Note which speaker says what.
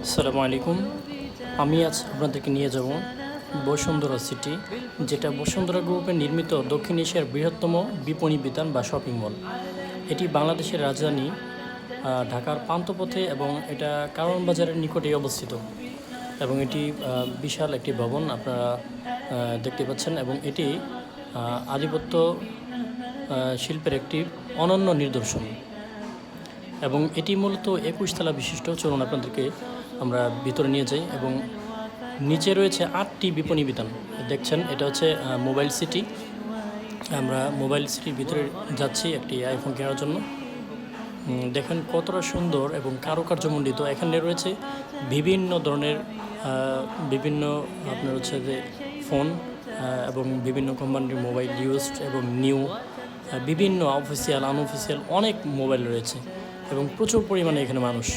Speaker 1: আসসালামু আলাইকুম। আমি আজ আপনাদেরকে নিয়ে যাব বসুন্ধরা সিটি, যেটা বসুন্ধরা গ্রুপে নির্মিত দক্ষিণ এশিয়ার বৃহত্তম বিপণী বিতান বা শপিং মল। এটি বাংলাদেশের রাজধানী ঢাকার পান্থপথে এবং এটা কারওয়ান বাজারের নিকটেই অবস্থিত। এবং এটি বিশাল একটি ভবন আপনারা দেখতে পাচ্ছেন, এবং এটি আধিপত্য শিল্পের একটি অনন্য নিদর্শন। এবং এটি মূলত 21 তলা বিশিষ্ট। চলুন আপনাদেরকে আমরা ভিতরে নিয়ে যাই। এবং নিচে রয়েছে 8টি বিপণী বিতান। দেখছেন এটা হচ্ছে মোবাইল সিটি। আমরা মোবাইল সিটির ভিতরে যাচ্ছি একটি আইফোন কেনার জন্য। দেখেন কতটা সুন্দর এবং কারুকার্যমণ্ডিত। এখানে রয়েছে বিভিন্ন ধরনের বিভিন্ন আপনার হচ্ছে যে ফোন এবং বিভিন্ন কোম্পানির মোবাইল, ইউজড এবং নিউ, বিভিন্ন অফিসিয়াল আনঅফিসিয়াল অনেক মোবাইল রয়েছে এবং প্রচুর পরিমাণে এখানে মানুষ।